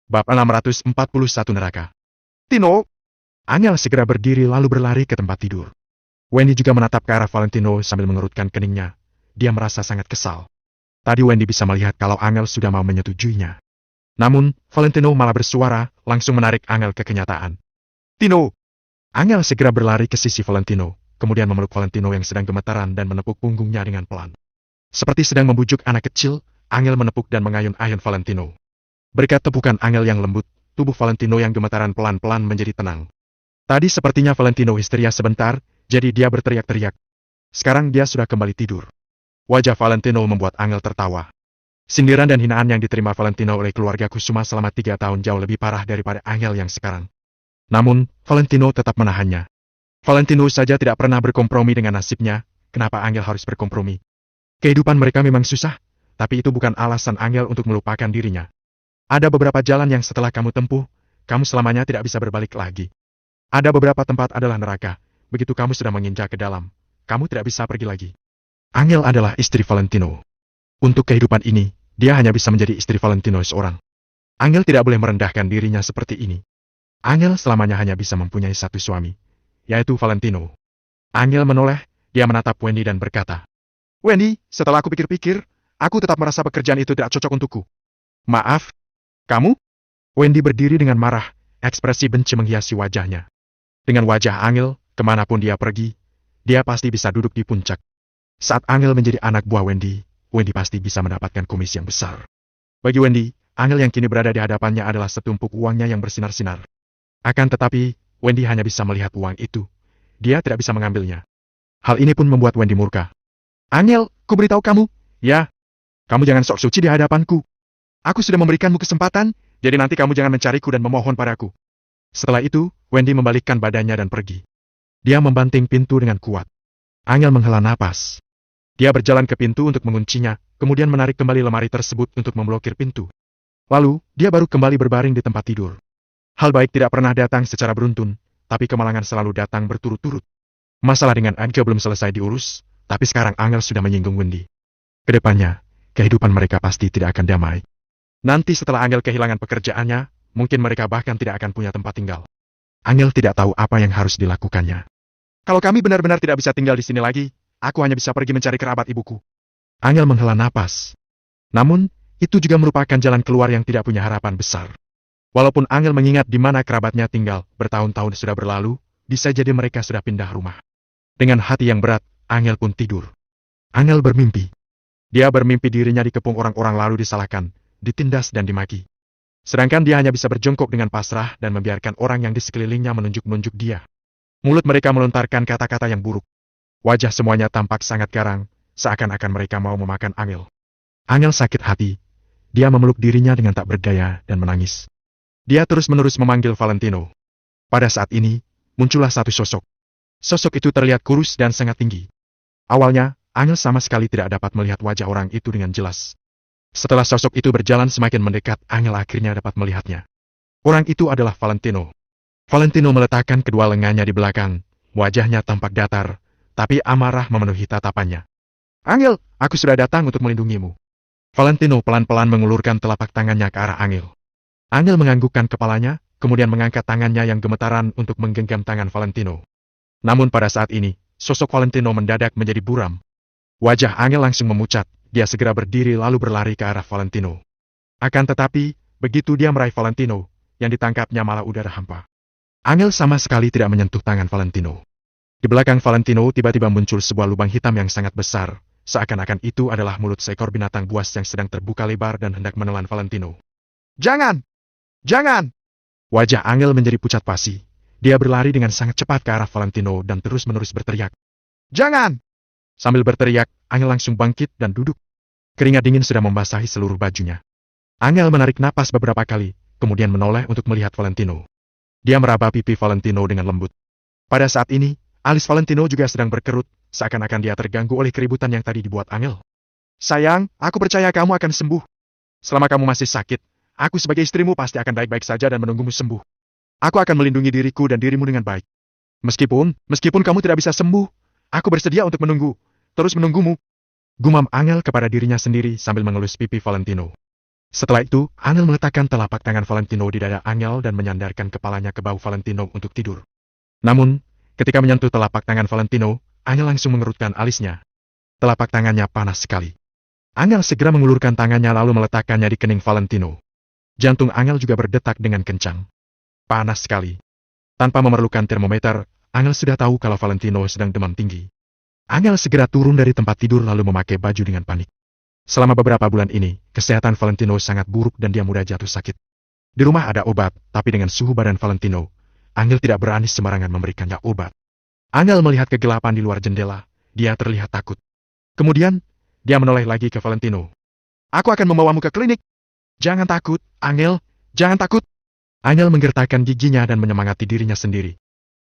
Bab 641 Neraka. Tino! Angel segera berdiri lalu berlari ke tempat tidur. Wendy juga menatap ke arah Valentino sambil mengerutkan keningnya. Dia merasa sangat kesal. Tadi Wendy bisa melihat kalau Angel sudah mau menyetujuinya. Namun, Valentino malah bersuara, langsung menarik Angel ke kenyataan. Tino! Angel segera berlari ke sisi Valentino, kemudian memeluk Valentino yang sedang gemetaran dan menepuk punggungnya dengan pelan. Seperti sedang membujuk anak kecil, Angel menepuk dan mengayun-ayun Valentino. Berkat tepukan Angel yang lembut, tubuh Valentino yang gemetaran pelan-pelan menjadi tenang. Tadi sepertinya Valentino histeria sebentar, jadi dia berteriak-teriak. Sekarang dia sudah kembali tidur. Wajah Valentino membuat Angel tertawa. Sindiran dan hinaan yang diterima Valentino oleh keluarga Kusuma selama 3 tahun jauh lebih parah daripada Angel yang sekarang. Namun, Valentino tetap menahannya. Valentino saja tidak pernah berkompromi dengan nasibnya, kenapa Angel harus berkompromi? Kehidupan mereka memang susah, tapi itu bukan alasan Angel untuk melupakan dirinya. Ada beberapa jalan yang setelah kamu tempuh, kamu selamanya tidak bisa berbalik lagi. Ada beberapa tempat adalah neraka, begitu kamu sudah menginjak ke dalam, kamu tidak bisa pergi lagi. Angel adalah istri Valentino. Untuk kehidupan ini, dia hanya bisa menjadi istri Valentino seorang. Angel tidak boleh merendahkan dirinya seperti ini. Angel selamanya hanya bisa mempunyai satu suami, yaitu Valentino. Angel menoleh, dia menatap Wendy dan berkata, Wendy, setelah aku pikir-pikir, aku tetap merasa pekerjaan itu tidak cocok untukku. Maaf, kamu? Wendy berdiri dengan marah, ekspresi benci menghiasi wajahnya. Dengan wajah Angel, kemanapun dia pergi, dia pasti bisa duduk di puncak. Saat Angel menjadi anak buah Wendy, Wendy pasti bisa mendapatkan komisi yang besar. Bagi Wendy, Angel yang kini berada di hadapannya adalah setumpuk uangnya yang bersinar-sinar. Akan tetapi, Wendy hanya bisa melihat uang itu. Dia tidak bisa mengambilnya. Hal ini pun membuat Wendy murka. Angel, ku beritahu kamu, ya, kamu jangan sok suci di hadapanku. Aku sudah memberikanmu kesempatan, jadi nanti kamu jangan mencariku dan memohon padaku. Setelah itu, Wendy membalikkan badannya dan pergi. Dia membanting pintu dengan kuat. Angel menghela napas. Dia berjalan ke pintu untuk menguncinya, kemudian menarik kembali lemari tersebut untuk memblokir pintu. Lalu, dia baru kembali berbaring di tempat tidur. Hal baik tidak pernah datang secara beruntun, tapi kemalangan selalu datang berturut-turut. Masalah dengan Angel belum selesai diurus, tapi sekarang Angel sudah menyinggung Wendy. Kedepannya, kehidupan mereka pasti tidak akan damai. Nanti setelah Angel kehilangan pekerjaannya, mungkin mereka bahkan tidak akan punya tempat tinggal. Angel tidak tahu apa yang harus dilakukannya. Kalau kami benar-benar tidak bisa tinggal di sini lagi, aku hanya bisa pergi mencari kerabat ibuku. Angel menghela napas. Namun, itu juga merupakan jalan keluar yang tidak punya harapan besar. Walaupun Angel mengingat di mana kerabatnya tinggal, bertahun-tahun sudah berlalu, bisa jadi mereka sudah pindah rumah. Dengan hati yang berat, Angel pun tidur. Angel bermimpi. Dia bermimpi dirinya dikepung orang-orang lalu disalahkan, ditindas dan dimaki. Sedangkan dia hanya bisa berjongkok dengan pasrah dan membiarkan orang yang di sekelilingnya menunjuk-nunjuk dia. Mulut mereka melontarkan kata-kata yang buruk. Wajah semuanya tampak sangat garang, seakan-akan mereka mau memakan Angel. Angel sakit hati. Dia memeluk dirinya dengan tak berdaya dan menangis. Dia terus-menerus memanggil Valentino. Pada saat ini, muncullah satu sosok. Sosok itu terlihat kurus dan sangat tinggi. Awalnya, Angel sama sekali tidak dapat melihat wajah orang itu dengan jelas. Setelah sosok itu berjalan semakin mendekat, Angel akhirnya dapat melihatnya. Orang itu adalah Valentino. Valentino meletakkan kedua lengannya di belakang, wajahnya tampak datar, tapi amarah memenuhi tatapannya. Angel, aku sudah datang untuk melindungimu. Valentino pelan-pelan mengulurkan telapak tangannya ke arah Angel. Angel menganggukkan kepalanya, kemudian mengangkat tangannya yang gemetaran untuk menggenggam tangan Valentino. Namun pada saat ini, sosok Valentino mendadak menjadi buram. Wajah Angel langsung memucat. Dia segera berdiri lalu berlari ke arah Valentino. Akan tetapi, begitu dia meraih Valentino, yang ditangkapnya malah udara hampa. Angel sama sekali tidak menyentuh tangan Valentino. Di belakang Valentino tiba-tiba muncul sebuah lubang hitam yang sangat besar, seakan-akan itu adalah mulut seekor binatang buas yang sedang terbuka lebar dan hendak menelan Valentino. Jangan! Jangan! Wajah Angel menjadi pucat pasi. Dia berlari dengan sangat cepat ke arah Valentino dan terus-menerus berteriak. Jangan! Sambil berteriak, Angel langsung bangkit dan duduk. Keringat dingin sudah membasahi seluruh bajunya. Angel menarik napas beberapa kali, kemudian menoleh untuk melihat Valentino. Dia meraba pipi Valentino dengan lembut. Pada saat ini, alis Valentino juga sedang berkerut, seakan-akan dia terganggu oleh keributan yang tadi dibuat Angel. Sayang, aku percaya kamu akan sembuh. Selama kamu masih sakit, aku sebagai istrimu pasti akan baik-baik saja dan menunggumu sembuh. Aku akan melindungi diriku dan dirimu dengan baik. Meskipun kamu tidak bisa sembuh, aku bersedia untuk menunggu, terus menunggumu. Gumam Angel kepada dirinya sendiri sambil mengelus pipi Valentino. Setelah itu, Angel meletakkan telapak tangan Valentino di dada Angel dan menyandarkan kepalanya ke bahu Valentino untuk tidur. Namun, ketika menyentuh telapak tangan Valentino, Angel langsung mengerutkan alisnya. Telapak tangannya panas sekali. Angel segera mengulurkan tangannya lalu meletakkannya di kening Valentino. Jantung Angel juga berdetak dengan kencang. Panas sekali. Tanpa memerlukan termometer, Angel sudah tahu kalau Valentino sedang demam tinggi. Angel segera turun dari tempat tidur lalu memakai baju dengan panik. Selama beberapa bulan ini, kesehatan Valentino sangat buruk dan dia mudah jatuh sakit. Di rumah ada obat, tapi dengan suhu badan Valentino, Angel tidak berani sembarangan memberikannya obat. Angel melihat kegelapan di luar jendela, dia terlihat takut. Kemudian, dia menoleh lagi ke Valentino. Aku akan membawamu ke klinik. Jangan takut, Angel, jangan takut. Angel menggertakkan giginya dan menyemangati dirinya sendiri.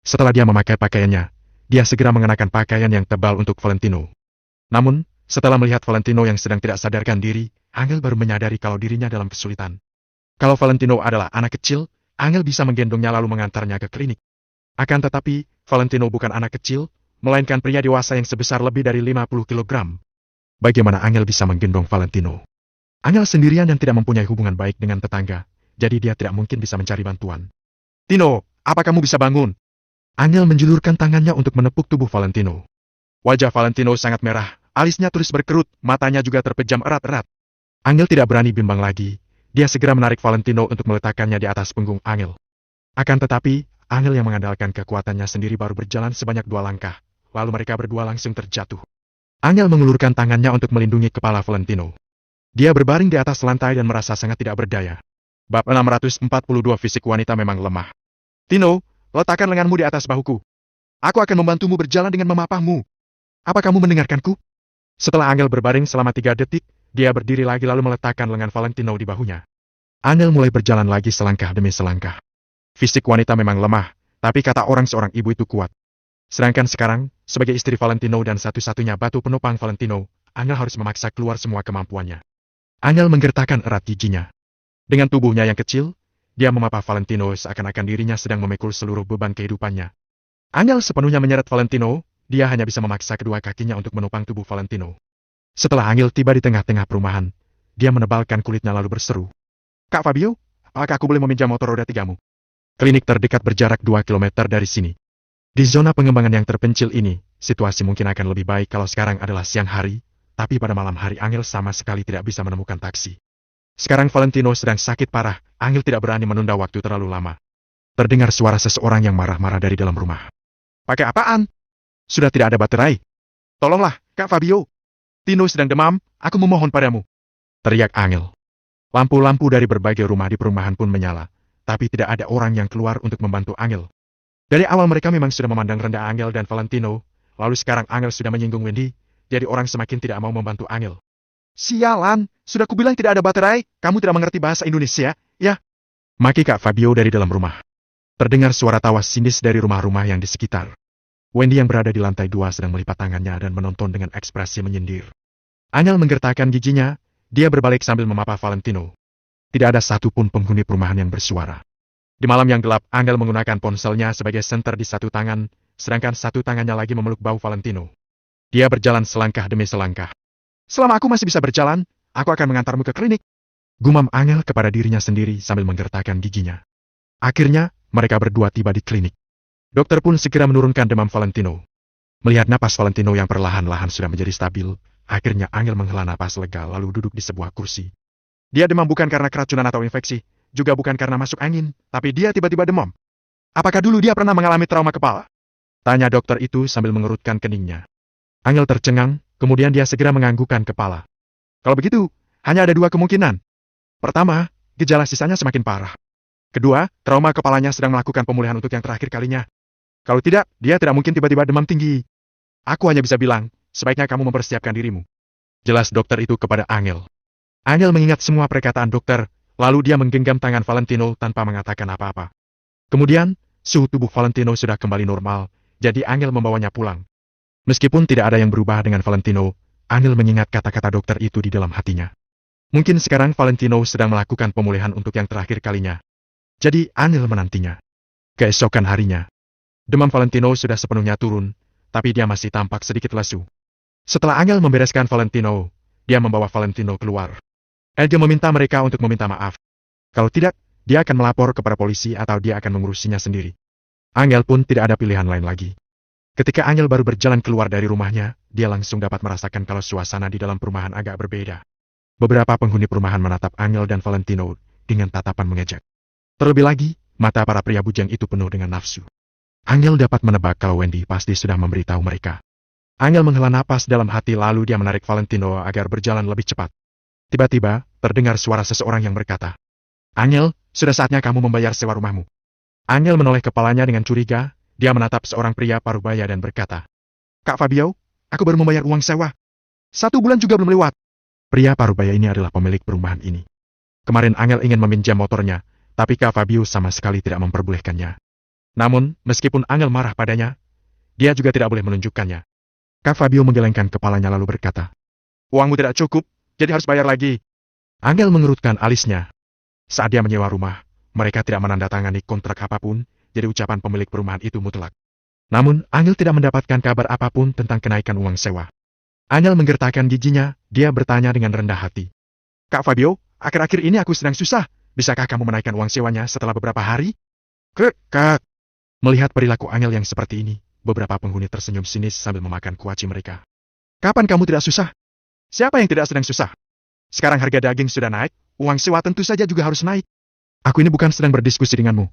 Setelah dia memakai pakaiannya, dia segera mengenakan pakaian yang tebal untuk Valentino. Namun, setelah melihat Valentino yang sedang tidak sadarkan diri, Angel baru menyadari kalau dirinya dalam kesulitan. Kalau Valentino adalah anak kecil, Angel bisa menggendongnya lalu mengantarnya ke klinik. Akan tetapi, Valentino bukan anak kecil, melainkan pria dewasa yang sebesar lebih dari 50 kilogram. Bagaimana Angel bisa menggendong Valentino? Angel sendirian dan tidak mempunyai hubungan baik dengan tetangga, jadi dia tidak mungkin bisa mencari bantuan. Tino, apa kamu bisa bangun? Angel menjulurkan tangannya untuk menepuk tubuh Valentino. Wajah Valentino sangat merah, alisnya terus berkerut, matanya juga terpejam erat-erat. Angel tidak berani bimbang lagi, dia segera menarik Valentino untuk meletakkannya di atas punggung Angel. Akan tetapi, Angel yang mengandalkan kekuatannya sendiri baru berjalan sebanyak 2 langkah, lalu mereka berdua langsung terjatuh. Angel mengulurkan tangannya untuk melindungi kepala Valentino. Dia berbaring di atas lantai dan merasa sangat tidak berdaya. Bab 642 fisik wanita memang lemah. Tino, letakkan lenganmu di atas bahuku. Aku akan membantumu berjalan dengan memapahmu. Apa kamu mendengarkanku? Setelah Angel berbaring selama 3 detik, dia berdiri lagi lalu meletakkan lengan Valentino di bahunya. Angel mulai berjalan lagi selangkah demi selangkah. Fisik wanita memang lemah, tapi kata orang seorang ibu itu kuat. Sedangkan sekarang, sebagai istri Valentino dan satu-satunya batu penopang Valentino, Angel harus memaksa keluar semua kemampuannya. Angel menggertakkan erat giginya. Dengan tubuhnya yang kecil, dia memapah Valentino seakan-akan dirinya sedang memikul seluruh beban kehidupannya. Angel sepenuhnya menyeret Valentino, dia hanya bisa memaksa kedua kakinya untuk menopang tubuh Valentino. Setelah Angel tiba di tengah-tengah perumahan, dia menebalkan kulitnya lalu berseru. Kak Fabio, apakah aku boleh meminjam motor roda 3-mu? Klinik terdekat berjarak 2 kilometer dari sini. Di zona pengembangan yang terpencil ini, situasi mungkin akan lebih baik kalau sekarang adalah siang hari, tapi pada malam hari Angel sama sekali tidak bisa menemukan taksi. Sekarang Valentino sedang sakit parah, Angel tidak berani menunda waktu terlalu lama. Terdengar suara seseorang yang marah-marah dari dalam rumah. Pakai apaan? Sudah tidak ada baterai. Tolonglah, Kak Fabio. Tino sedang demam, aku memohon padamu. Teriak Angel. Lampu-lampu dari berbagai rumah di perumahan pun menyala, tapi tidak ada orang yang keluar untuk membantu Angel. Dari awal mereka memang sudah memandang rendah Angel dan Valentino, lalu sekarang Angel sudah menyinggung Wendy, jadi orang semakin tidak mau membantu Angel. Sialan, sudah kubilang tidak ada baterai, kamu tidak mengerti bahasa Indonesia, ya? Maki Kak Fabio dari dalam rumah. Terdengar suara tawa sinis dari rumah-rumah yang di sekitar. Wendy yang berada di lantai 2 sedang melipat tangannya dan menonton dengan ekspresi menyindir. Angel menggertakkan giginya, dia berbalik sambil memapah Valentino. Tidak ada satupun penghuni perumahan yang bersuara. Di malam yang gelap, Angel menggunakan ponselnya sebagai senter di satu tangan, sedangkan satu tangannya lagi memeluk bahu Valentino. Dia berjalan selangkah demi selangkah. Selama aku masih bisa berjalan, aku akan mengantarmu ke klinik. Gumam Angel kepada dirinya sendiri sambil menggertakkan giginya. Akhirnya, mereka berdua tiba di klinik. Dokter pun segera menurunkan demam Valentino. Melihat napas Valentino yang perlahan-lahan sudah menjadi stabil, akhirnya Angel menghela napas lega lalu duduk di sebuah kursi. Dia demam bukan karena keracunan atau infeksi, juga bukan karena masuk angin, tapi dia tiba-tiba demam. Apakah dulu dia pernah mengalami trauma kepala? Tanya dokter itu sambil mengerutkan keningnya. Angel tercengang, kemudian dia segera menganggukkan kepala. Kalau begitu, hanya ada 2 kemungkinan. Pertama, gejala sisanya semakin parah. Kedua, trauma kepalanya sedang melakukan pemulihan untuk yang terakhir kalinya. Kalau tidak, dia tidak mungkin tiba-tiba demam tinggi. Aku hanya bisa bilang, sebaiknya kamu mempersiapkan dirimu. Jelas dokter itu kepada Angel. Angel mengingat semua perkataan dokter, lalu dia menggenggam tangan Valentino tanpa mengatakan apa-apa. Kemudian, suhu tubuh Valentino sudah kembali normal, jadi Angel membawanya pulang. Meskipun tidak ada yang berubah dengan Valentino, Angel mengingat kata-kata dokter itu di dalam hatinya. Mungkin sekarang Valentino sedang melakukan pemulihan untuk yang terakhir kalinya. Jadi Angel menantinya. Keesokan harinya, demam Valentino sudah sepenuhnya turun, tapi dia masih tampak sedikit lesu. Setelah Angel membereskan Valentino, dia membawa Valentino keluar. Edgar meminta mereka untuk meminta maaf. Kalau tidak, dia akan melapor kepada polisi atau dia akan mengurusinya sendiri. Angel pun tidak ada pilihan lain lagi. Ketika Angel baru berjalan keluar dari rumahnya, dia langsung dapat merasakan kalau suasana di dalam perumahan agak berbeda. Beberapa penghuni perumahan menatap Angel dan Valentino dengan tatapan mengejek. Terlebih lagi, mata para pria bujang itu penuh dengan nafsu. Angel dapat menebak kalau Wendy pasti sudah memberitahu mereka. Angel menghela napas dalam hati lalu dia menarik Valentino agar berjalan lebih cepat. Tiba-tiba, terdengar suara seseorang yang berkata, "Angel, sudah saatnya kamu membayar sewa rumahmu." Angel menoleh kepalanya dengan curiga, dia menatap seorang pria parubaya dan berkata, "Kak Fabio, aku baru membayar uang sewa. 1 bulan juga belum lewat." Pria parubaya ini adalah pemilik perumahan ini. Kemarin Angel ingin meminjam motornya, tapi Kak Fabio sama sekali tidak memperbolehkannya. Namun, meskipun Angel marah padanya, dia juga tidak boleh menunjukkannya. Kak Fabio menggelengkan kepalanya lalu berkata, "Uangmu tidak cukup, jadi harus bayar lagi." Angel mengerutkan alisnya. Saat dia menyewa rumah, mereka tidak menandatangani kontrak apapun, jadi ucapan pemilik perumahan itu mutlak. Namun, Angel tidak mendapatkan kabar apapun tentang kenaikan uang sewa. Angel menggertakkan giginya, dia bertanya dengan rendah hati. "Kak Fabio, akhir-akhir ini aku sedang susah. Bisakah kamu menaikkan uang sewanya setelah beberapa hari?" Kak. Melihat perilaku Angel yang seperti ini, beberapa penghuni tersenyum sinis sambil memakan kuaci mereka. "Kapan kamu tidak susah? Siapa yang tidak sedang susah? Sekarang harga daging sudah naik, uang sewa tentu saja juga harus naik. Aku ini bukan sedang berdiskusi denganmu.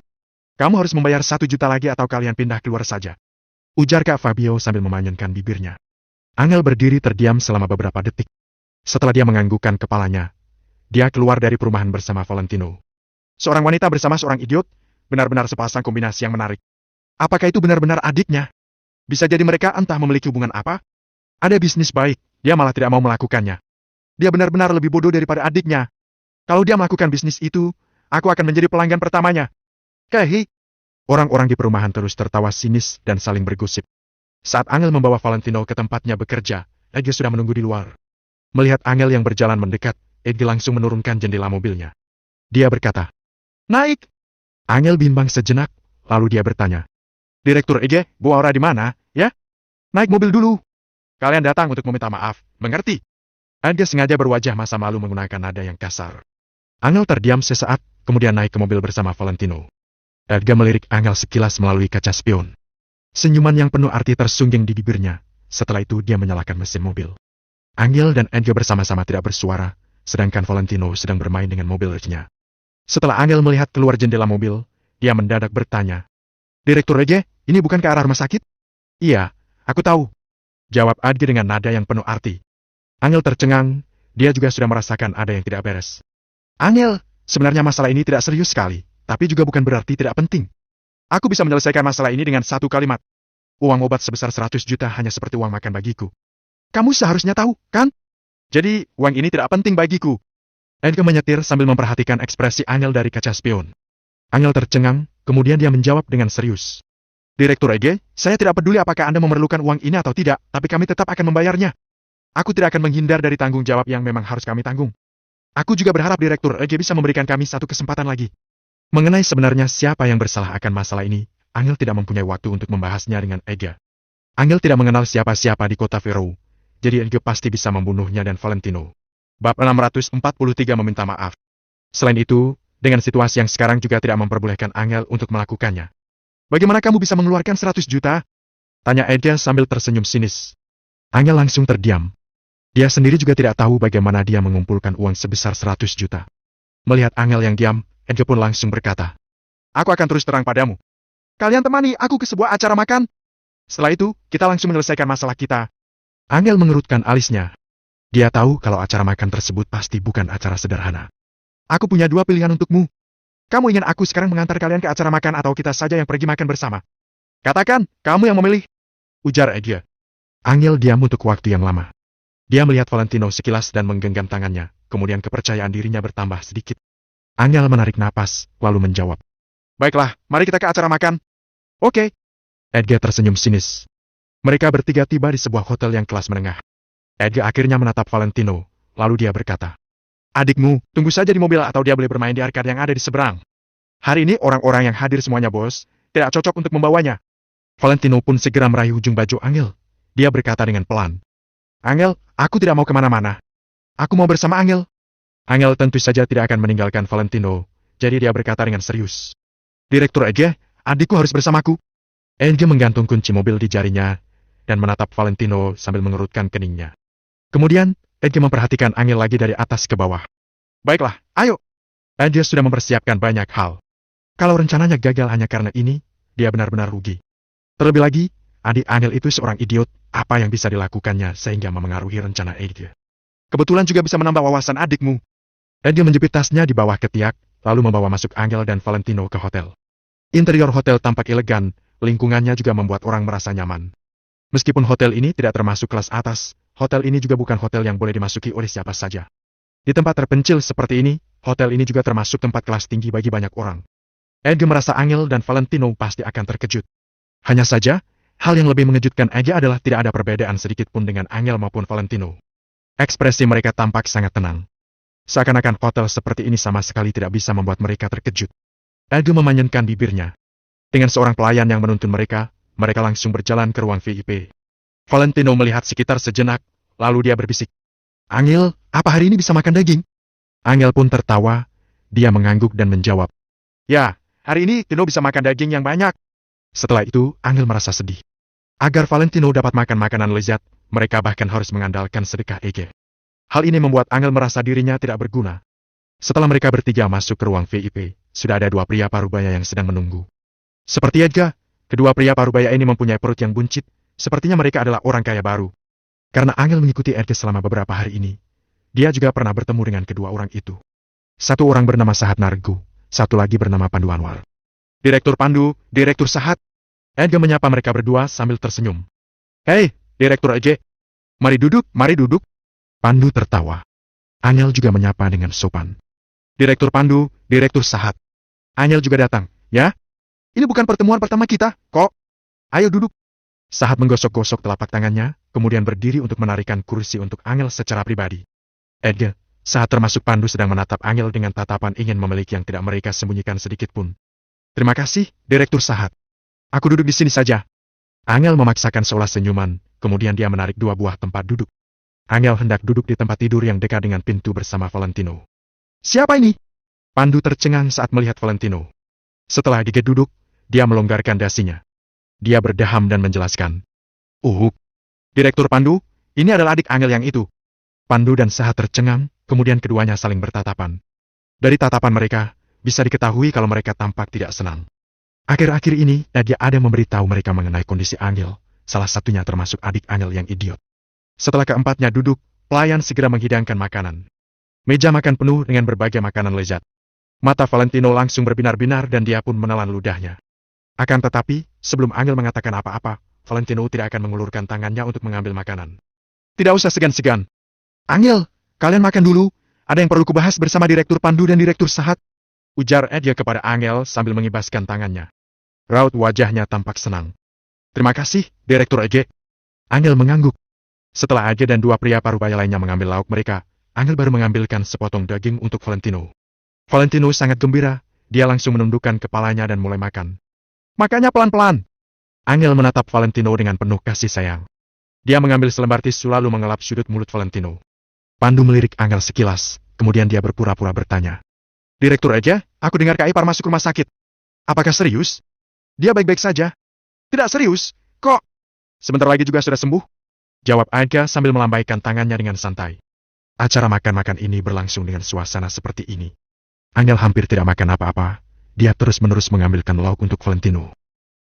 Kamu harus membayar 1 juta lagi atau kalian pindah keluar saja," ujar Kak Fabio sambil memanyunkan bibirnya. Angel berdiri terdiam selama beberapa detik. Setelah dia menganggukkan kepalanya, dia keluar dari perumahan bersama Valentino. Seorang wanita bersama seorang idiot, benar-benar sepasang kombinasi yang menarik. Apakah itu benar-benar adiknya? Bisa jadi mereka entah memiliki hubungan apa? Ada bisnis baik, dia malah tidak mau melakukannya. Dia benar-benar lebih bodoh daripada adiknya. Kalau dia melakukan bisnis itu, aku akan menjadi pelanggan pertamanya. Kehi. Orang-orang di perumahan terus tertawa sinis dan saling bergosip. Saat Angel membawa Valentino ke tempatnya bekerja, Edgar sudah menunggu di luar. Melihat Angel yang berjalan mendekat, Edgar langsung menurunkan jendela mobilnya. Dia berkata, "Naik." Angel bimbang sejenak, lalu dia bertanya, "Direktur EG, Bu Aura di mana, ya? Naik mobil dulu. Kalian datang untuk meminta maaf, mengerti?" Edgar sengaja berwajah masa malu menggunakan nada yang kasar. Angel terdiam sesaat, kemudian naik ke mobil bersama Valentino. Edgar melirik Angel sekilas melalui kaca spion. Senyuman yang penuh arti tersungging di bibirnya. Setelah itu dia menyalakan mesin mobil. Angel dan Edgar bersama-sama tidak bersuara, sedangkan Valentino sedang bermain dengan mobilnya. Setelah Angel melihat keluar jendela mobil, dia mendadak bertanya, "Direktur Edgar, ini bukan ke arah rumah sakit?" "Iya, aku tahu," jawab Edgar dengan nada yang penuh arti. Angel tercengang, dia juga sudah merasakan ada yang tidak beres. "Angel, sebenarnya masalah ini tidak serius sekali. Tapi juga bukan berarti tidak penting. Aku bisa menyelesaikan masalah ini dengan 1 kalimat. Uang obat sebesar 100 juta hanya seperti uang makan bagiku. Kamu seharusnya tahu, kan? Jadi, uang ini tidak penting bagiku." Edgar menyetir sambil memperhatikan ekspresi Angel dari kaca spion. Angel tercengang, kemudian dia menjawab dengan serius. "Direktur EG, saya tidak peduli apakah Anda memerlukan uang ini atau tidak, tapi kami tetap akan membayarnya. Aku tidak akan menghindar dari tanggung jawab yang memang harus kami tanggung. Aku juga berharap Direktur EG bisa memberikan kami 1 kesempatan lagi." Mengenai sebenarnya siapa yang bersalah akan masalah ini, Angel tidak mempunyai waktu untuk membahasnya dengan Edgar. Angel tidak mengenal siapa-siapa di kota Vero, jadi Edgar pasti bisa membunuhnya dan Valentino. Bab 643 meminta maaf. Selain itu, dengan situasi yang sekarang juga tidak memperbolehkan Angel untuk melakukannya. "Bagaimana kamu bisa mengeluarkan 100 juta? Tanya Edgar sambil tersenyum sinis. Angel langsung terdiam. Dia sendiri juga tidak tahu bagaimana dia mengumpulkan uang sebesar 100 juta. Melihat Angel yang diam, Edgar pun langsung berkata, "Aku akan terus terang padamu. Kalian temani aku ke sebuah acara makan. Setelah itu, kita langsung menyelesaikan masalah kita." Angel mengerutkan alisnya. Dia tahu kalau acara makan tersebut pasti bukan acara sederhana. "Aku punya 2 pilihan untukmu. Kamu ingin aku sekarang mengantar kalian ke acara makan atau kita saja yang pergi makan bersama? Katakan, kamu yang memilih," ujar Edgar. Angel diam untuk waktu yang lama. Dia melihat Valentino sekilas dan menggenggam tangannya, kemudian kepercayaan dirinya bertambah sedikit. Angel menarik napas, lalu menjawab, "Baiklah, mari kita ke acara makan." "Oke." Edgar tersenyum sinis. Mereka bertiga tiba di sebuah hotel yang kelas menengah. Edgar akhirnya menatap Valentino, lalu dia berkata, "Adikmu, tunggu saja di mobil atau dia boleh bermain di arcade yang ada di seberang. Hari ini orang-orang yang hadir semuanya bos, tidak cocok untuk membawanya." Valentino pun segera meraih ujung baju Angel. Dia berkata dengan pelan, "Angel, aku tidak mau kemana-mana. Aku mau bersama Angel." Angel tentu saja tidak akan meninggalkan Valentino, jadi dia berkata dengan serius. Direktur Ege, adikku harus bersamaku. Ege menggantung kunci mobil di jarinya, dan menatap Valentino sambil mengerutkan keningnya. Kemudian, Ege memperhatikan Angel lagi dari atas ke bawah. Baiklah, ayo. Ege sudah mempersiapkan banyak hal. Kalau rencananya gagal hanya karena ini, dia benar-benar rugi. Terlebih lagi, adik Angel itu seorang idiot, apa yang bisa dilakukannya sehingga memengaruhi rencana Ege. Kebetulan juga bisa menambah wawasan adikmu. Ege menjepit tasnya di bawah ketiak, lalu membawa masuk Angel dan Valentino ke hotel. Interior hotel tampak elegan, lingkungannya juga membuat orang merasa nyaman. Meskipun hotel ini tidak termasuk kelas atas, hotel ini juga bukan hotel yang boleh dimasuki oleh siapa saja. Di tempat terpencil seperti ini, hotel ini juga termasuk tempat kelas tinggi bagi banyak orang. Ege merasa Angel dan Valentino pasti akan terkejut. Hanya saja, hal yang lebih mengejutkan Ege adalah tidak ada perbedaan sedikit pun dengan Angel maupun Valentino. Ekspresi mereka tampak sangat tenang. Seakan-akan hotel seperti ini sama sekali tidak bisa membuat mereka terkejut. Ege memanyunkan bibirnya. Dengan seorang pelayan yang menuntun mereka langsung berjalan ke ruang VIP. Valentino melihat sekitar sejenak, lalu dia berbisik. Angel, apa hari ini bisa makan daging? Angel pun tertawa, dia mengangguk dan menjawab. Ya, hari ini Tino bisa makan daging yang banyak. Setelah itu, Angel merasa sedih. Agar Valentino dapat makan makanan lezat, mereka bahkan harus mengandalkan sedekah Ege. Hal ini membuat Angel merasa dirinya tidak berguna. Setelah mereka bertiga masuk ke ruang VIP, sudah ada dua pria parubaya yang sedang menunggu. Seperti Ege, kedua pria parubaya ini mempunyai perut yang buncit, sepertinya mereka adalah orang kaya baru. Karena Angel mengikuti Ege selama beberapa hari ini, dia juga pernah bertemu dengan kedua orang itu. Satu orang bernama Sahat Nargu, satu lagi bernama Pandu Anwar. Direktur Pandu, Direktur Sahat. Ege menyapa mereka berdua sambil tersenyum. Hei, Direktur Ege. Mari duduk, mari duduk. Pandu tertawa. Angel juga menyapa dengan sopan. Direktur Pandu, Direktur Sahat. Angel juga datang, ya? Ini bukan pertemuan pertama kita, kok. Ayo duduk. Sahat menggosok-gosok telapak tangannya, kemudian berdiri untuk menarikan kursi untuk Angel secara pribadi. Ege, Sahat termasuk Pandu sedang menatap Angel dengan tatapan ingin memiliki yang tidak mereka sembunyikan sedikit pun. Terima kasih, Direktur Sahat. Aku duduk di sini saja. Angel memaksakan seolah senyuman, kemudian dia menarik dua buah tempat duduk. Angel hendak duduk di tempat tidur yang dekat dengan pintu bersama Valentino. Siapa ini? Pandu tercengang saat melihat Valentino. Setelah Ege duduk, dia melonggarkan dasinya. Dia berdaham dan menjelaskan. Direktur Pandu, ini adalah adik Angel yang itu. Pandu dan Sahat tercengang, kemudian keduanya saling bertatapan. Dari tatapan mereka, bisa diketahui kalau mereka tampak tidak senang. Akhir-akhir ini, dia ada memberitahu mereka mengenai kondisi Angel, salah satunya termasuk adik Angel yang idiot. Setelah keempatnya duduk, pelayan segera menghidangkan makanan. Meja makan penuh dengan berbagai makanan lezat. Mata Valentino langsung berbinar-binar dan dia pun menelan ludahnya. Akan tetapi, sebelum Angel mengatakan apa-apa, Valentino tidak akan mengulurkan tangannya untuk mengambil makanan. Tidak usah segan-segan. Angel, kalian makan dulu, ada yang perlu kubahas bersama Direktur Pandu dan Direktur Sahat. Ujar Ege kepada Angel sambil mengibaskan tangannya. Raut wajahnya tampak senang. Terima kasih, Direktur Ege. Angel mengangguk. Setelah Ege dan dua pria parubaya lainnya mengambil lauk mereka, Angel baru mengambilkan sepotong daging untuk Valentino. Valentino sangat gembira, dia langsung menundukkan kepalanya dan mulai makan. Makannya pelan-pelan. Angel menatap Valentino dengan penuh kasih sayang. Dia mengambil selembar tisu lalu mengelap sudut mulut Valentino. Pandu melirik Angel sekilas, kemudian dia berpura-pura bertanya. Direktur Ege, aku dengar Kak Ipar masuk rumah sakit. Apakah serius? Dia baik-baik saja. Tidak serius, kok? Sebentar lagi juga sudah sembuh. Jawab Ege sambil melambaikan tangannya dengan santai. Acara makan-makan ini berlangsung dengan suasana seperti ini. Angel hampir tidak makan apa-apa. Dia terus-menerus mengambilkan lauk untuk Valentino.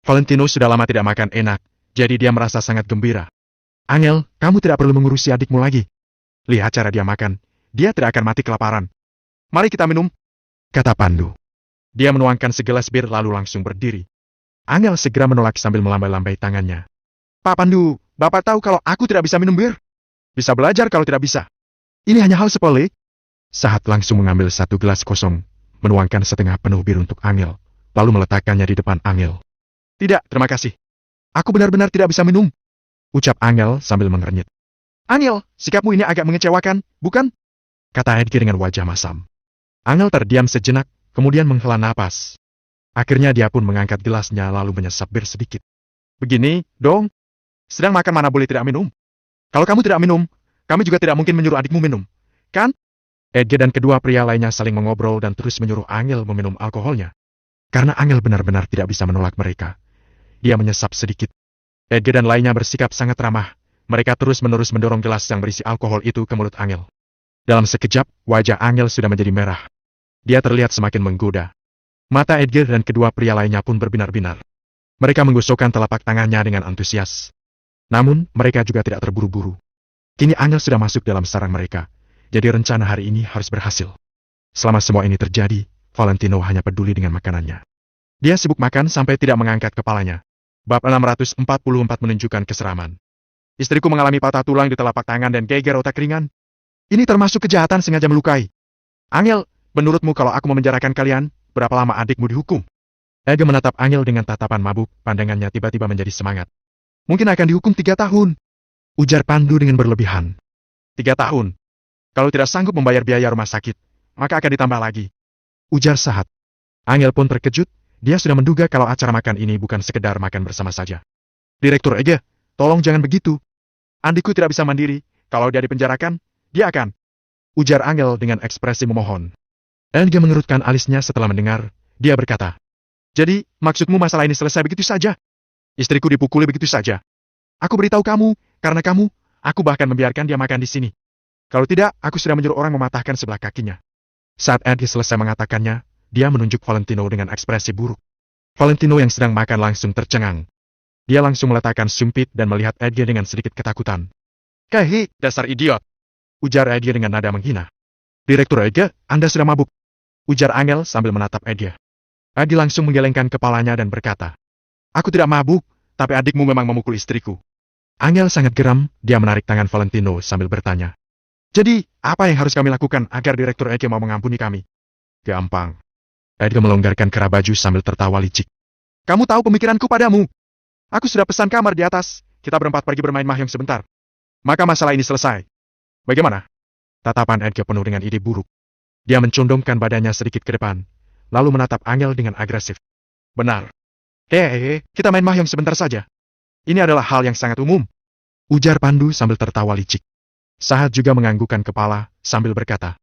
Valentino sudah lama tidak makan enak, jadi dia merasa sangat gembira. Angel, kamu tidak perlu mengurusi adikmu lagi. Lihat cara dia makan, dia tidak akan mati kelaparan. Mari kita minum, kata Pandu. Dia menuangkan segelas bir lalu langsung berdiri. Angel segera menolak sambil melambai-lambai tangannya. Pak Pandu, Bapak tahu kalau aku tidak bisa minum bir? Bisa belajar kalau tidak bisa. Ini hanya hal sepele. Sahat langsung mengambil satu gelas kosong, menuangkan setengah penuh bir untuk Angel, lalu meletakkannya di depan Angel. Tidak, terima kasih. Aku benar-benar tidak bisa minum. Ucap Angel sambil mengernyit. Angel, sikapmu ini agak mengecewakan, bukan? Kata Edgar dengan wajah masam. Angel terdiam sejenak, kemudian menghela napas. Akhirnya dia pun mengangkat gelasnya lalu menyesap bir sedikit. Begini, dong. Sedang makan mana boleh tidak minum. Kalau kamu tidak minum, kami juga tidak mungkin menyuruh adikmu minum. Kan? Edge dan kedua pria lainnya saling mengobrol dan terus menyuruh Angel meminum alkoholnya. Karena Angel benar-benar tidak bisa menolak mereka. Dia menyesap sedikit. Edge dan lainnya bersikap sangat ramah. Mereka terus-menerus mendorong gelas yang berisi alkohol itu ke mulut Angel. Dalam sekejap, wajah Angel sudah menjadi merah. Dia terlihat semakin menggoda. Mata Edgar dan kedua pria lainnya pun berbinar-binar. Mereka menggosokkan telapak tangannya dengan antusias. Namun, mereka juga tidak terburu-buru. Kini Angel sudah masuk dalam sarang mereka. Jadi rencana hari ini harus berhasil. Selama semua ini terjadi, Valentino hanya peduli dengan makanannya. Dia sibuk makan sampai tidak mengangkat kepalanya. Bab 644 menunjukkan keseraman. Istriku mengalami patah tulang di telapak tangan dan geger otak ringan. Ini termasuk kejahatan sengaja melukai. Angel, menurutmu kalau aku memenjarakan kalian, berapa lama adikmu dihukum? Ege menatap Angel dengan tatapan mabuk, pandangannya tiba-tiba menjadi semangat. Mungkin akan dihukum 3 tahun. Ujar Pandu dengan berlebihan. 3 tahun. Kalau tidak sanggup membayar biaya rumah sakit, maka akan ditambah lagi. Ujar Sahat. Angel pun terkejut, dia sudah menduga kalau acara makan ini bukan sekedar makan bersama saja. Direktur Ege, tolong jangan begitu. Adikku tidak bisa mandiri, kalau dia dipenjarakan, dia akan. Ujar Angel dengan ekspresi memohon. Ege mengerutkan alisnya setelah mendengar, dia berkata. Jadi, maksudmu masalah ini selesai begitu saja? Istriku dipukuli begitu saja. Aku beritahu kamu, karena kamu, aku bahkan membiarkan dia makan di sini. Kalau tidak, aku sudah menyuruh orang mematahkan sebelah kakinya. Saat Edge selesai mengatakannya, dia menunjuk Valentino dengan ekspresi buruk. Valentino yang sedang makan langsung tercengang. Dia langsung meletakkan sumpit dan melihat Edge dengan sedikit ketakutan. Kahi, dasar idiot. Ujar Edge dengan nada menghina. Direktur Edge, Anda sudah mabuk. Ujar Angel sambil menatap Edge. Edge langsung menggelengkan kepalanya dan berkata. Aku tidak mabuk, tapi adikmu memang memukul istriku. Angel sangat geram, dia menarik tangan Valentino sambil bertanya. Jadi, apa yang harus kami lakukan agar Direktur Ege mau mengampuni kami? Gampang. Edge melonggarkan kerah baju sambil tertawa licik. Kamu tahu pemikiranku padamu. Aku sudah pesan kamar di atas, kita berempat pergi bermain mahjong sebentar. Maka masalah ini selesai. Bagaimana? Tatapan Edge penuh dengan ide buruk. Dia mencondongkan badannya sedikit ke depan, lalu menatap Angel dengan agresif. Benar. Kita main mahjong sebentar saja. Ini adalah hal yang sangat umum. Ujar Pandu sambil tertawa licik. Sahat juga menganggukkan kepala, sambil berkata.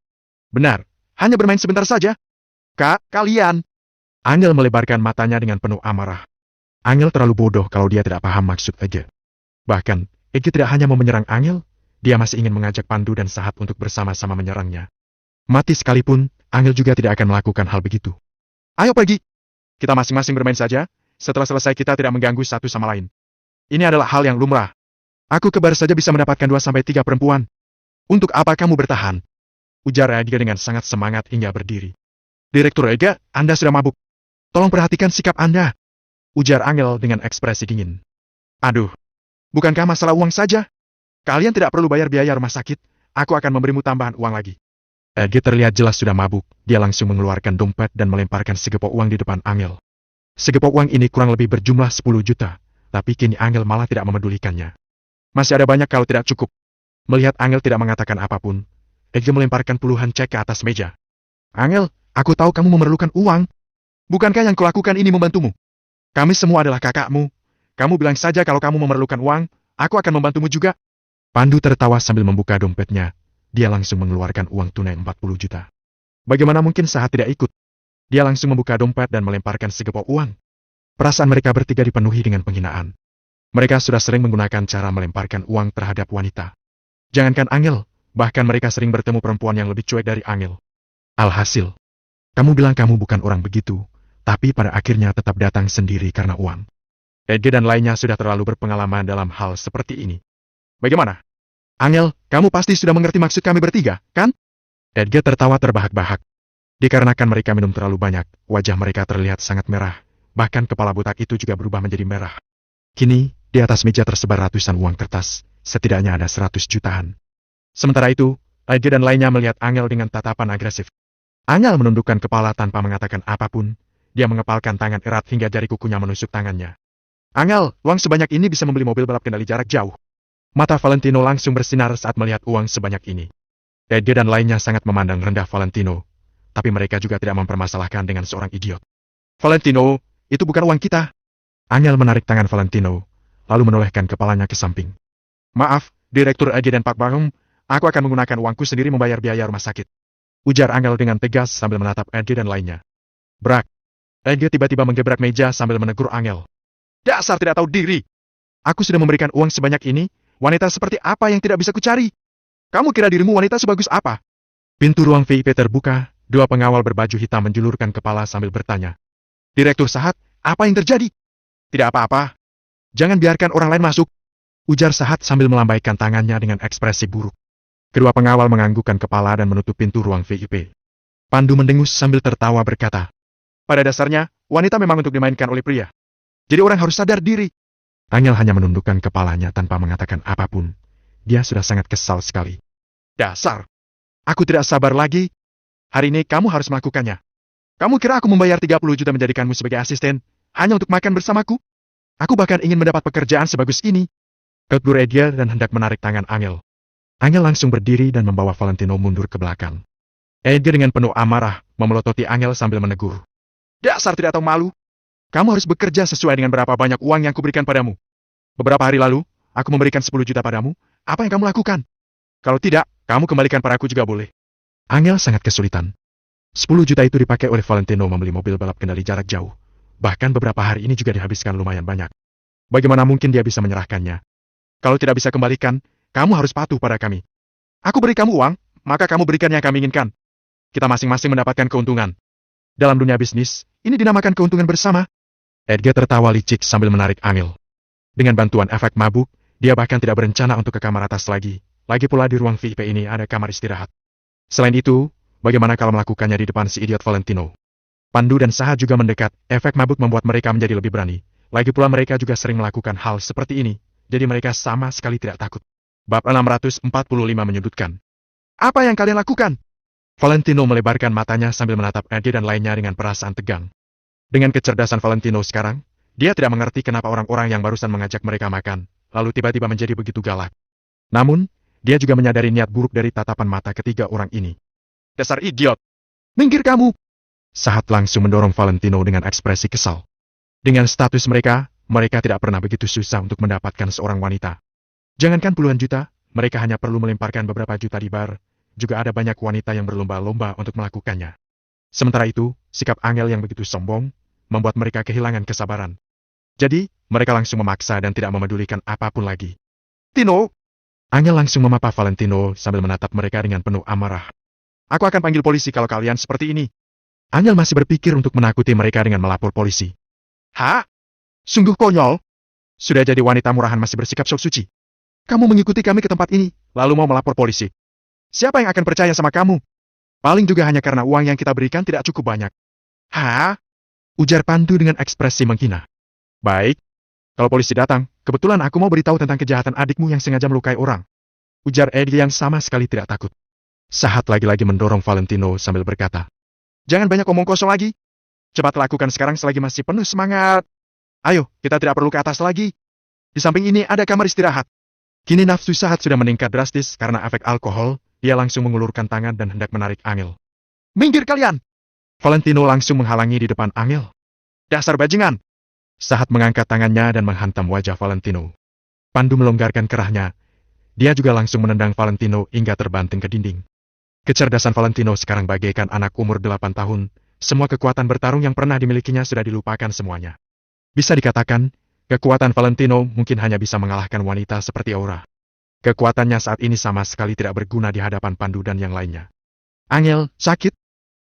Benar, hanya bermain sebentar saja. Kalian. Angel melebarkan matanya dengan penuh amarah. Angel terlalu bodoh kalau dia tidak paham maksud Ege. Bahkan, Ege tidak hanya mau menyerang Angel, dia masih ingin mengajak Pandu dan Sahat untuk bersama-sama menyerangnya. Mati sekalipun, Angel juga tidak akan melakukan hal begitu. Ayo pergi. Kita masing-masing bermain saja, setelah selesai kita tidak mengganggu satu sama lain. Ini adalah hal yang lumrah. Aku kebar saja bisa mendapatkan 2-3 perempuan. Untuk apa kamu bertahan? Ujar Edge dengan sangat semangat hingga berdiri. Direktur Ege, Anda sudah mabuk. Tolong perhatikan sikap Anda. Ujar Angel dengan ekspresi dingin. Aduh, bukankah masalah uang saja? Kalian tidak perlu bayar biaya rumah sakit, aku akan memberimu tambahan uang lagi. Edge terlihat jelas sudah mabuk, dia langsung mengeluarkan dompet dan melemparkan segepok uang di depan Angel. Segepok uang ini kurang lebih berjumlah 10 juta, tapi kini Angel malah tidak memedulikannya. Masih ada banyak kalau tidak cukup. Melihat Angel tidak mengatakan apapun, Edge melemparkan puluhan cek ke atas meja. Angel, aku tahu kamu memerlukan uang. Bukankah yang kulakukan ini membantumu? Kami semua adalah kakakmu. Kamu bilang saja kalau kamu memerlukan uang, aku akan membantumu juga. Pandu tertawa sambil membuka dompetnya. Dia langsung mengeluarkan uang tunai 40 juta. Bagaimana mungkin Sahat tidak ikut? Dia langsung membuka dompet dan melemparkan segepok uang. Perasaan mereka bertiga dipenuhi dengan penghinaan. Mereka sudah sering menggunakan cara melemparkan uang terhadap wanita. Jangankan Angel, bahkan mereka sering bertemu perempuan yang lebih cuek dari Angel. Alhasil, kamu bilang kamu bukan orang begitu, tapi pada akhirnya tetap datang sendiri karena uang. Edge dan lainnya sudah terlalu berpengalaman dalam hal seperti ini. Bagaimana? Angel, kamu pasti sudah mengerti maksud kami bertiga, kan? Edge tertawa terbahak-bahak. Dikarenakan mereka minum terlalu banyak, wajah mereka terlihat sangat merah, bahkan kepala botak itu juga berubah menjadi merah. Kini, di atas meja tersebar ratusan uang kertas, setidaknya ada 100 jutaan. Sementara itu, Edge dan lainnya melihat Angel dengan tatapan agresif. Angel menundukkan kepala tanpa mengatakan apapun, dia mengepalkan tangan erat hingga jari kukunya menusuk tangannya. Angel, uang sebanyak ini bisa membeli mobil balap kendali jarak jauh. Mata Valentino langsung bersinar saat melihat uang sebanyak ini. Edge dan lainnya sangat memandang rendah Valentino, tapi mereka juga tidak mempermasalahkan dengan seorang idiot. Valentino, itu bukan uang kita. Angel menarik tangan Valentino, lalu menolehkan kepalanya ke samping. Maaf, Direktur Edge dan Pak Bagong, aku akan menggunakan uangku sendiri membayar biaya rumah sakit. Ujar Angel dengan tegas sambil menatap Edge dan lainnya. Brak. Edge tiba-tiba menggebrak meja sambil menegur Angel. Dasar tidak tahu diri. Aku sudah memberikan uang sebanyak ini, wanita seperti apa yang tidak bisa kucari? Kamu kira dirimu wanita sebagus apa? Pintu ruang VIP terbuka, dua pengawal berbaju hitam menjulurkan kepala sambil bertanya. Direktur Sahat, apa yang terjadi? Tidak apa-apa. Jangan biarkan orang lain masuk. Ujar Sahat sambil melambaikan tangannya dengan ekspresi buruk. Kedua pengawal menganggukkan kepala dan menutup pintu ruang VIP. Pandu mendengus sambil tertawa berkata, pada dasarnya, wanita memang untuk dimainkan oleh pria. Jadi orang harus sadar diri. Angel hanya menundukkan kepalanya tanpa mengatakan apapun. Dia sudah sangat kesal sekali. Dasar! Aku tidak sabar lagi. Hari ini kamu harus melakukannya. Kamu kira aku membayar 30 juta menjadikanmu sebagai asisten, hanya untuk makan bersamaku? Aku bahkan ingin mendapat pekerjaan sebagus ini. Tegur Edgar dan hendak menarik tangan Angel. Angel langsung berdiri dan membawa Valentino mundur ke belakang. Edgar dengan penuh amarah memelototi Angel sambil menegur. Dasar tidak tahu malu. Kamu harus bekerja sesuai dengan berapa banyak uang yang kuberikan padamu. Beberapa hari lalu, aku memberikan 10 juta padamu. Apa yang kamu lakukan? Kalau tidak, kamu kembalikan padaku juga boleh. Angel sangat kesulitan. 10 juta itu dipakai oleh Valentino membeli mobil balap kendali jarak jauh. Bahkan beberapa hari ini juga dihabiskan lumayan banyak. Bagaimana mungkin dia bisa menyerahkannya? Kalau tidak bisa kembalikan, kamu harus patuh pada kami. Aku beri kamu uang, maka kamu berikan yang kami inginkan. Kita masing-masing mendapatkan keuntungan. Dalam dunia bisnis, ini dinamakan keuntungan bersama. Edgar tertawa licik sambil menarik Angel. Dengan bantuan efek mabuk, dia bahkan tidak berencana untuk ke kamar atas lagi. Lagi pula di ruang VIP ini ada kamar istirahat. Selain itu, bagaimana kalau melakukannya di depan si idiot Valentino? Pandu dan Sahat juga mendekat, efek mabuk membuat mereka menjadi lebih berani. Lagi pula mereka juga sering melakukan hal seperti ini, jadi mereka sama sekali tidak takut. Bab 645 menyudutkan. Apa yang kalian lakukan? Valentino melebarkan matanya sambil menatap Eddie dan lainnya dengan perasaan tegang. Dengan kecerdasan Valentino sekarang, dia tidak mengerti kenapa orang-orang yang barusan mengajak mereka makan, lalu tiba-tiba menjadi begitu galak. Namun, dia juga menyadari niat buruk dari tatapan mata ketiga orang ini. Dasar idiot! Minggir kamu! Sahat langsung mendorong Valentino dengan ekspresi kesal. Dengan status mereka, mereka tidak pernah begitu susah untuk mendapatkan seorang wanita. Jangankan puluhan juta, mereka hanya perlu melemparkan beberapa juta di bar, juga ada banyak wanita yang berlomba-lomba untuk melakukannya. Sementara itu, sikap Angel yang begitu sombong, membuat mereka kehilangan kesabaran. Jadi, mereka langsung memaksa dan tidak memedulikan apapun lagi. Tino! Angel langsung memapa Valentino sambil menatap mereka dengan penuh amarah. Aku akan panggil polisi kalau kalian seperti ini. Angel masih berpikir untuk menakuti mereka dengan melapor polisi. Hah? Sungguh konyol. Sudah jadi wanita murahan masih bersikap sok suci. Kamu mengikuti kami ke tempat ini, lalu mau melapor polisi. Siapa yang akan percaya sama kamu? Paling juga hanya karena uang yang kita berikan tidak cukup banyak. Hah? Ujar Pandu dengan ekspresi menghina. Baik. Kalau polisi datang, kebetulan aku mau beritahu tentang kejahatan adikmu yang sengaja melukai orang. Ujar Eddie yang sama sekali tidak takut. Sahat lagi-lagi mendorong Valentino sambil berkata. Jangan banyak omong kosong lagi. Cepat lakukan sekarang selagi masih penuh semangat. Ayo, kita tidak perlu ke atas lagi. Di samping ini ada kamar istirahat. Kini nafsu Sahat sudah meningkat drastis karena efek alkohol, dia langsung mengulurkan tangan dan hendak menarik Angel. Minggir kalian! Valentino langsung menghalangi di depan Angel. Dasar bajingan! Sahat mengangkat tangannya dan menghantam wajah Valentino. Pandu melonggarkan kerahnya. Dia juga langsung menendang Valentino hingga terbanting ke dinding. Kecerdasan Valentino sekarang bagaikan anak umur 8 tahun. Semua kekuatan bertarung yang pernah dimilikinya sudah dilupakan semuanya. Bisa dikatakan, kekuatan Valentino mungkin hanya bisa mengalahkan wanita seperti Aura. Kekuatannya saat ini sama sekali tidak berguna di hadapan Pandu dan yang lainnya. Angel, sakit?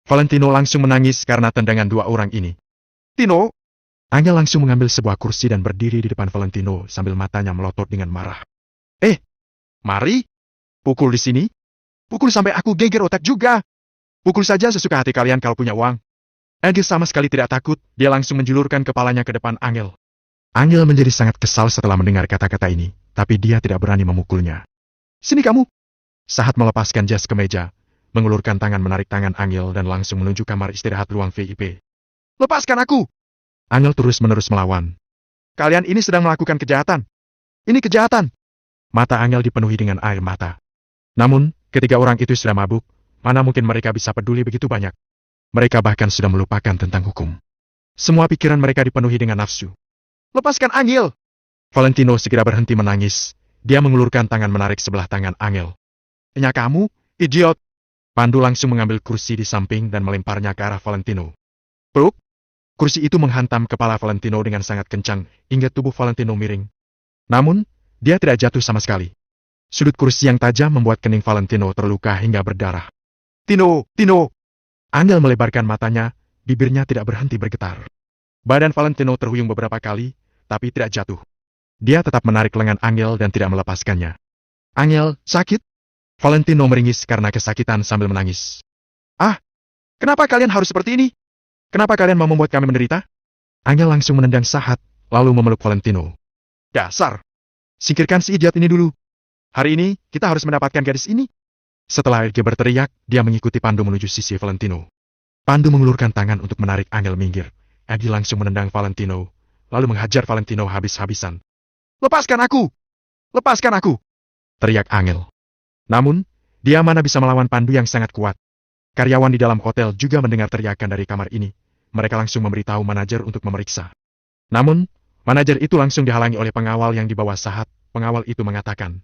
Valentino langsung menangis karena tendangan dua orang ini. Tino! Angel langsung mengambil sebuah kursi dan berdiri di depan Valentino sambil matanya melotot dengan marah. Mari! Pukul di sini? Pukul sampai aku geger otak juga! Pukul saja sesuka hati kalian kalau punya uang. Angel sama sekali tidak takut, dia langsung menjulurkan kepalanya ke depan Angel. Angel menjadi sangat kesal setelah mendengar kata-kata ini, tapi dia tidak berani memukulnya. Sini kamu! Sahat melepaskan jas kemeja, mengulurkan tangan menarik tangan Angel dan langsung menuju kamar istirahat ruang VIP. Lepaskan aku! Angel terus-menerus melawan. Kalian ini sedang melakukan kejahatan. Ini kejahatan! Mata Angel dipenuhi dengan air mata. Namun, ketiga orang itu sudah mabuk, mana mungkin mereka bisa peduli begitu banyak. Mereka bahkan sudah melupakan tentang hukum. Semua pikiran mereka dipenuhi dengan nafsu. Lepaskan Angel! Valentino segera berhenti menangis. Dia mengulurkan tangan menarik sebelah tangan Angel. Enya kamu, idiot! Pandu langsung mengambil kursi di samping dan melemparnya ke arah Valentino. Pluk! Kursi itu menghantam kepala Valentino dengan sangat kencang hingga tubuh Valentino miring. Namun, dia tidak jatuh sama sekali. Sudut kursi yang tajam membuat kening Valentino terluka hingga berdarah. Tino! Tino! Angel melebarkan matanya, bibirnya tidak berhenti bergetar. Badan Valentino terhuyung beberapa kali, tapi tidak jatuh. Dia tetap menarik lengan Angel dan tidak melepaskannya. Angel, sakit? Valentino meringis karena kesakitan sambil menangis. Ah! Kenapa kalian harus seperti ini? Kenapa kalian mau membuat kami menderita? Angel langsung menendang Sahat, lalu memeluk Valentino. Dasar! Singkirkan si idiot ini dulu. Hari ini, kita harus mendapatkan gadis ini. Setelah Edge berteriak, dia mengikuti Pandu menuju sisi Valentino. Pandu mengulurkan tangan untuk menarik Angel minggir. Edge langsung menendang Valentino, lalu menghajar Valentino habis-habisan. Lepaskan aku! Lepaskan aku! Teriak Angel. Namun, dia mana bisa melawan Pandu yang sangat kuat. Karyawan di dalam hotel juga mendengar teriakan dari kamar ini. Mereka langsung memberitahu manajer untuk memeriksa. Namun, manajer itu langsung dihalangi oleh pengawal yang di bawah Sahat. Pengawal itu mengatakan,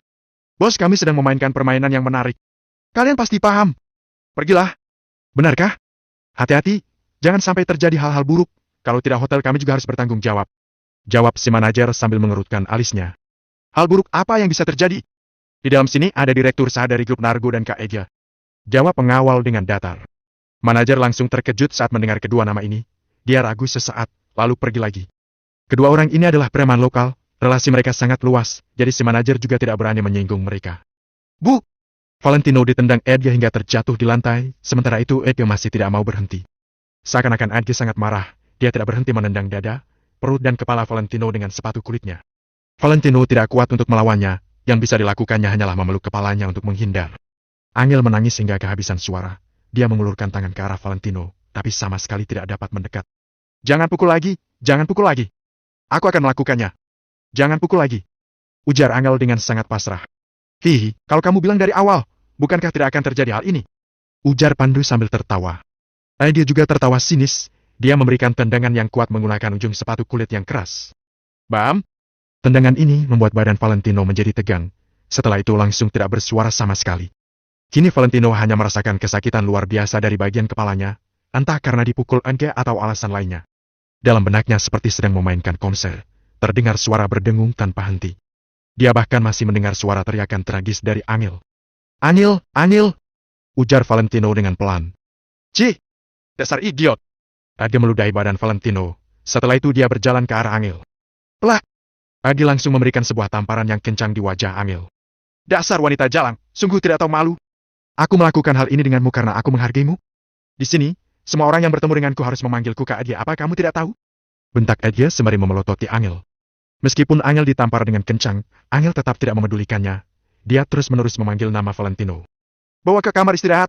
"Bos, kami sedang memainkan permainan yang menarik. Kalian pasti paham. Pergilah." Benarkah? Hati-hati, jangan sampai terjadi hal-hal buruk. Kalau tidak, hotel kami juga harus bertanggung jawab. Jawab si manajer sambil mengerutkan alisnya. Hal buruk apa yang bisa terjadi? Di dalam sini ada direktur sah dari grup Nargo dan Kak Eja. Jawab pengawal dengan datar. Manajer langsung terkejut saat mendengar kedua nama ini. Dia ragu sesaat, lalu pergi lagi. Kedua orang ini adalah preman lokal, relasi mereka sangat luas, jadi si manajer juga tidak berani menyinggung mereka. Bu! Valentino ditendang Edge hingga terjatuh di lantai, sementara itu Edge masih tidak mau berhenti. Seakan-akan Edge sangat marah, dia tidak berhenti menendang dada, perut dan kepala Valentino dengan sepatu kulitnya. Valentino tidak kuat untuk melawannya, yang bisa dilakukannya hanyalah memeluk kepalanya untuk menghindar. Angel menangis hingga kehabisan suara. Dia mengulurkan tangan ke arah Valentino, tapi sama sekali tidak dapat mendekat. Jangan pukul lagi, jangan pukul lagi. Aku akan melakukannya. Jangan pukul lagi. Ujar Angel dengan sangat pasrah. Hihi, kalau kamu bilang dari awal, bukankah tidak akan terjadi hal ini? Ujar Pandu sambil tertawa. Dia juga tertawa sinis. Dia memberikan tendangan yang kuat menggunakan ujung sepatu kulit yang keras. Bam! Tendangan ini membuat badan Valentino menjadi tegang. Setelah itu langsung tidak bersuara sama sekali. Kini Valentino hanya merasakan kesakitan luar biasa dari bagian kepalanya, entah karena dipukul Angge atau alasan lainnya. Dalam benaknya seperti sedang memainkan konser, terdengar suara berdengung tanpa henti. Dia bahkan masih mendengar suara teriakan tragis dari Angel. Angel, Angel! Ujar Valentino dengan pelan. Cih! Dasar idiot! Angel meludahi badan Valentino, setelah itu dia berjalan ke arah Angel. Plak! Angel langsung memberikan sebuah tamparan yang kencang di wajah Angel. Dasar wanita jalang, sungguh tidak tahu malu. Aku melakukan hal ini denganmu karena aku menghargaimu. Di sini, semua orang yang bertemu denganku harus memanggilku Kak Adia. Apa kamu tidak tahu? Bentak Adia sembari memelototi Angel. Meskipun Angel ditampar dengan kencang, Angel tetap tidak memedulikannya. Dia terus-menerus memanggil nama Valentino. Bawa ke kamar istirahat.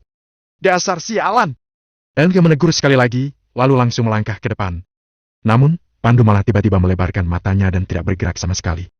Dasar sialan! Angel menegur sekali lagi, lalu langsung melangkah ke depan. Namun, Pandu malah tiba-tiba melebarkan matanya dan tidak bergerak sama sekali.